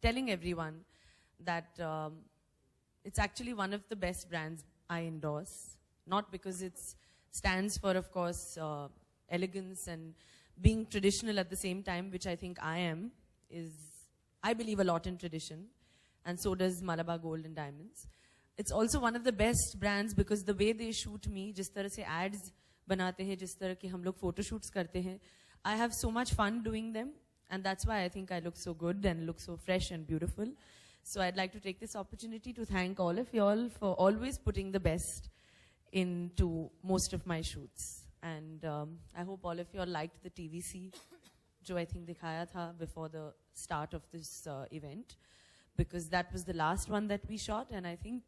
telling everyone that it's actually one of the best brands I endorse. Not because it stands for, of course, elegance and being traditional at the same time, which I think I am, I believe a lot in tradition. And so does Malabar Gold and Diamonds. It's also one of the best brands because the way they shoot me, जिस तरह से ads बनाते हैं, जिस तरह के हम लोग photo shoots करते हैं, I have so much fun doing them. And that's why I think I look so good and look so fresh and beautiful. So I'd like to take this opportunity to thank all of you all for always putting the best into most of my shoots. And I hope all of you all liked the TVC, जो I think दिखाया था before the start of this event. Because that was the last one that we shot, and I think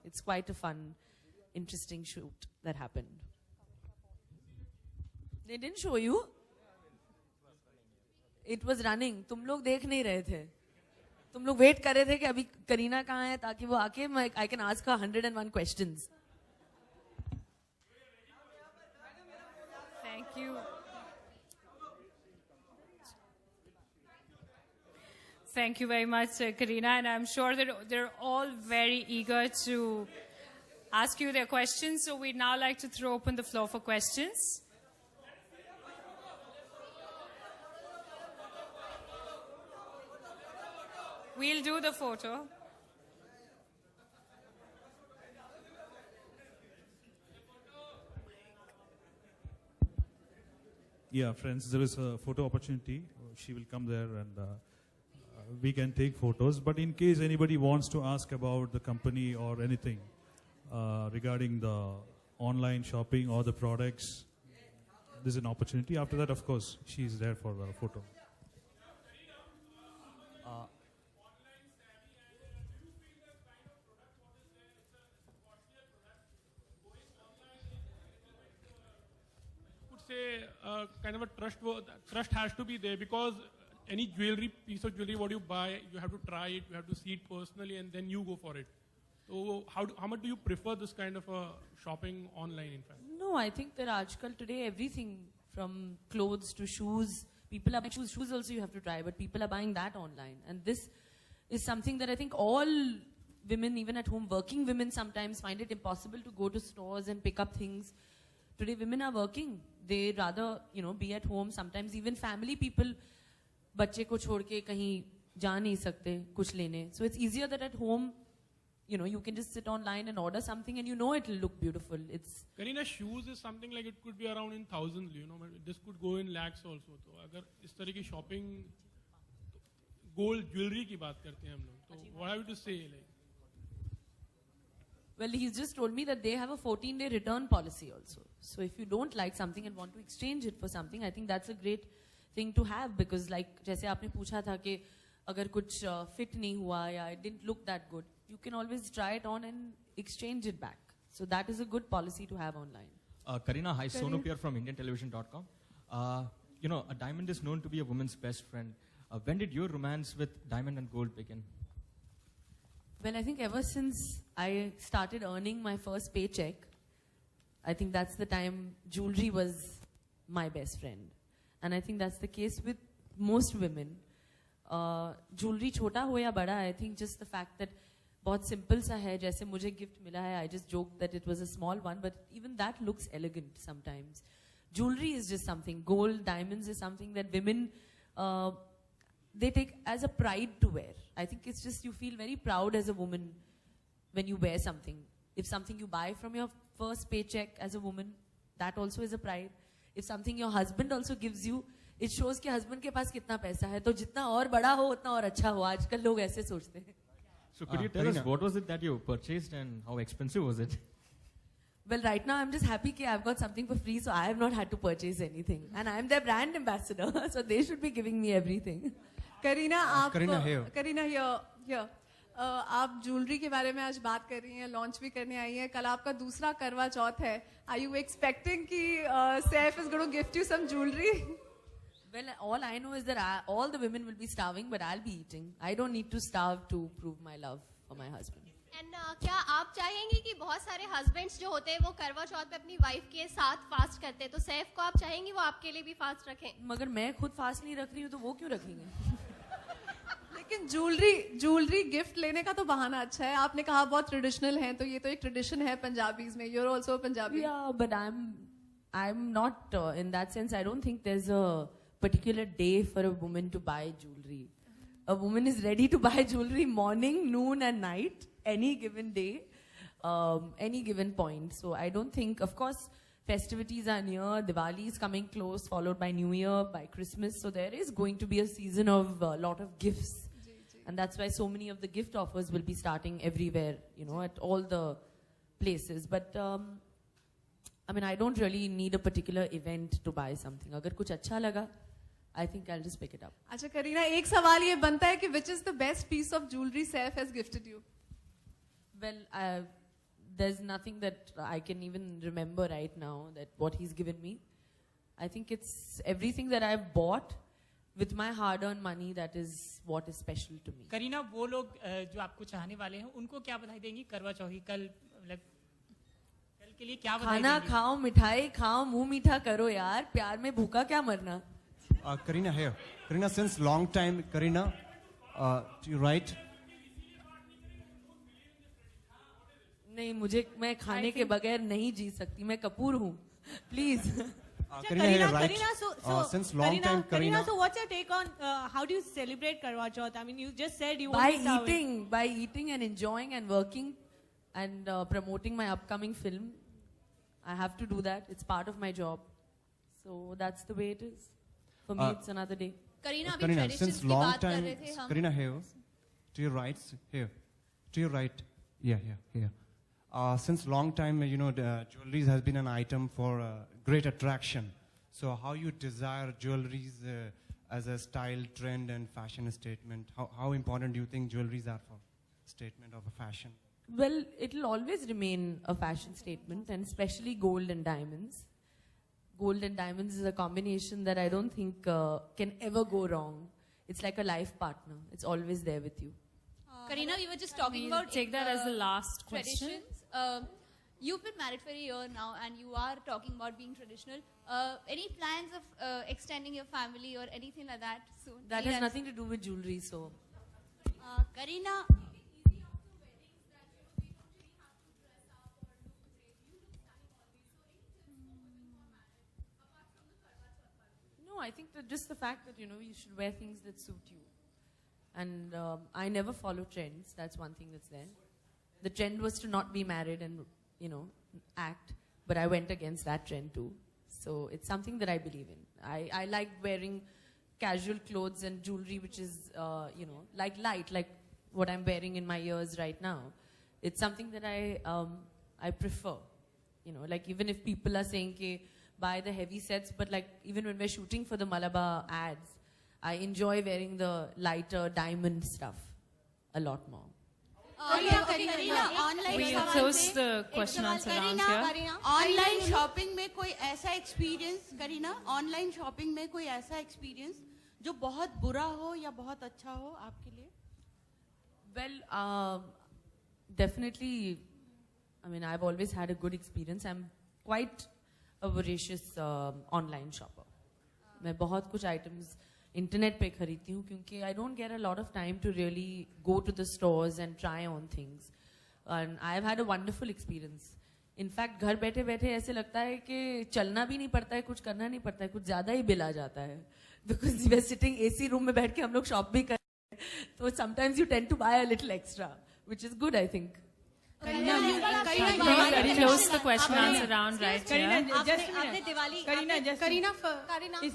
it's quite a fun, interesting shoot that happened. They didn't show you? It was running. तुम लोग देख नहीं रहे थे. तुम लोग wait कर रहे थे कि अभी करीना कहाँ है ताकि वो आके I can ask her 101 questions. Thank you. Thank you very much, Kareena, and I'm sure that they're all very eager to ask you their questions. So we'd now like to throw open the floor for questions. We'll do the photo. Yeah, friends, there is a photo opportunity. She will come there and we can take photos. But in case anybody wants to ask about the company or anything regarding the online shopping or the products, there's an opportunity. After that, of course, she's there for the photo. Kind of a trust has to be there, because any piece of jewelry what you buy, you have to try it, you have to see it personally, and then you go for it. So how much do you prefer this kind of shopping online, in fact? No, I think that aajkal today everything from clothes to shoes, people are buying shoes also you have to try, but people are buying that online. And this is something that I think all women, even at home, working women sometimes find it impossible to go to stores and pick up things. Today women are working. They rather, be at home. Sometimes even family people, बच्चे को छोड़ के कहीं जा नहीं सकते कुछ लेने. So it's easier that at home, you can just sit online and order something and it'll look beautiful. Kareena, shoes is something like it could be around in thousands, this could go in lakhs also. तो अगर इस तरह की shopping, gold jewelry की बात करते हैं हम लोग, तो what have you to say? Well, he's just told me that they have a 14-day return policy also. So if you don't like something and want to exchange it for something, I think that's a great thing to have, because like जैसे आपने पूछा था कि अगर कुछ fit नहीं हुआ या it didn't look that good, you can always try it on and exchange it back. So that is a good policy to have online. Kareena, hi, Sonu Pierre from IndianTelevision.com. A diamond is known to be a woman's best friend. When did your romance with diamond and gold begin? Well, I think ever since I started earning my first paycheck, I think that's the time jewelry was my best friend. And I think that's the case with most women. Jewelry छोटा हो या बड़ा, I think just the fact that बहुत simple सा है, जैसे मुझे gift मिला है, I just joked that it was a small one, but even that looks elegant sometimes. Jewelry is just something. Gold, diamonds is something that women, they take as a pride to wear. I think it's just you feel very proud as a woman when you wear something. If something you buy from your first paycheck as a woman, that also is a pride. If something your husband also gives you, it shows कि husband के पास कितना पैसा है, तो जितना और बड़ा हो उतना और अच्छा हो. आजकल लोग ऐसे सोचते हैं. So could you tell us what was it that you purchased and how expensive was it? Well, right now I'm just happy that I've got something for free, so I have not had to purchase anything. And I'm their brand ambassador, so they should be giving me everything. Kareena, Kareena here. आप jewellery के बारे में आज बात कर रही हैं, launch भी करने आई हैं. कल आपका दूसरा करवा चौथ है. Are you expecting कि Saif is going to gift you some jewelry? Well, all I know is that all the women will be starving, but I'll be eating. I don't need to starve to prove my love for my husband. And क्या आप चाहेंगे कि बहुत सारे husbands जो होते हैं वो करवा चौथ पे अपनी wife के साथ फास्ट करते हैं, तो सैफ को आप चाहेंगे वो आपके लिए भी फास्ट रखें? मगर मैं खुद फास्ट नहीं रख रही हूँ, तो वो क्यों रखेंगे? लेकिन ज्वेलरी गिफ्ट लेने का तो बहाना अच्छा है. आपने कहा बहुत ट्रेडिशनल है, तो ये तो एक ट्रेडिशन है पंजाबीज में. You're also a Punjabi. Yeah, but I'm not in that sense. I don't think there's a particular day for a woman to buy jewelry. A woman is ready to buy jewelry morning, noon, and night, any given day, any given point. So I don't think, of course, festivities are near. Diwali is coming close, followed by New Year, by Christmas. So there is going to be a season of a lot of gifts. And that's why so many of the gift offers will be starting everywhere, you know, at all the places. But I mean, I don't really need a particular event to buy something. Agar kuch acha laga, I think I'll just pick it up. अच्छा करीना, एक सवाल ये बनता है कि which is the best piece of jewelry Saif has gifted you? Well, there's nothing that I can even remember right now that what he's given me. I think it's everything that I've bought with my hard-earned money that is what is special to me. Kareena, वो लोग जो आपको चाहने वाले हैं उनको क्या बधाई देंगी करवा चौथी कल के लिए? क्या बधाई खाना देंगी? खाओ, मिठाई खाओ, मुंह मीठा करो यार, प्यार में भूखा क्या मरना. Karina here. Karina, since long time, Karina, do you write? नहीं, मैं खाने के बगैर नहीं जी सकती. मैं कपूर हूँ. Please. Karina here, right? Since long time, Karina. So what's your take on how do you celebrate Karwa Chauth? I mean, you just said you By want to starve by eating and enjoying and working and promoting my upcoming film. I have to do that. It's part of my job. So that's the way it is. For me, it's another day. Kareena, अभी Karina, traditions since की long बात कर time, रहे थे हम. Karina here, to your right, here, to your right, yeah, here. Since long time, you know, jewelry has been an item for great attraction. So how you desire jewelries as a style, trend, and fashion statement? How important do you think jewelries are for statement of a fashion? Well, it'll always remain a fashion statement, and especially gold and diamonds. Gold and diamonds is a combination that I don't think can ever go wrong. It's like a life partner. It's always there with you. Karina, we were just talking We'll about take that as the last question. traditions. You've been married for a year now, and you are talking about being traditional. Any plans of extending your family or anything like that soon? That has nothing to do with jewelry, so. Karina, No, I think that just the fact that, you know, you should wear things that suit you. And I never follow trends. That's one thing that's there. The trend was to not be married and, you know, act. But I went against that trend too. So it's something that I believe in. I like wearing casual clothes and jewelry, which is, you know, like light, like what I'm wearing in my ears right now. It's something that I prefer. You know, like even if people are saying, ke, buy the heavy sets, but like even when we're shooting for the Malabar ads, I enjoy wearing the lighter diamond stuff a lot more. Karina, online We'll close the question answer round here. Online shopping में कोई ऐसा experience, Kareena, online shopping में कोई ऐसा experience जो बहुत बुरा हो या बहुत अच्छा हो आपके लिए? Well, definitely, I mean, I've always had a good experience. I'm quite a voracious online shopper. मैं बहुत कुछ items internet पे खरीदती हूँ क्योंकि I don't get a lot of time to really go to the stores and try on things. And I've had a wonderful experience. In fact, घर बैठे बैठे ऐसे लगता है कि चलना भी नहीं पड़ता है, कुछ करना नहीं पड़ता है, कुछ ज़्यादा ही बिल आ जाता है. Because we're sitting AC room में बैठ के हम लोग shop भी कर रहे हैं. So sometimes you tend to buy a little extra, which is good, I think. We'll close the question answer round right here. Karina,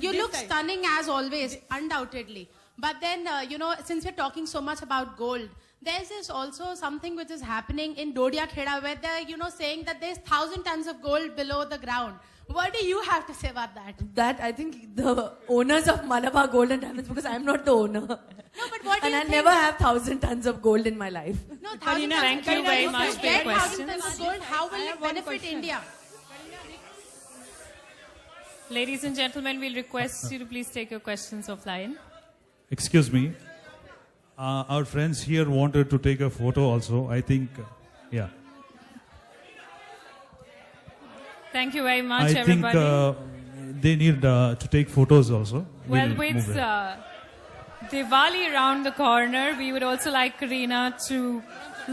you look stunning as always, undoubtedly. But then, you know, since we're talking so much about gold, there's this also something which is happening in Dodia Kheda where they're, you know, saying that there's 1,000 tons of gold below the ground. What do you have to say about that? That I think the owners of Malabar Gold and Diamonds, because I'm not the owner. No, but what do and you I'll think? never have 1,000 tons of gold in my life. No, Karina, thank you very much for your questions. 1,000 tons of gold, how will it benefit India? Ladies and gentlemen, we'll request you to please take your questions offline. Excuse me. Our friends here wanted to take a photo also. I think, yeah. Thank you very much, I everybody. think they need to take photos also. Well, We'll with move ahead. Diwali around the corner. We would also like Kareena to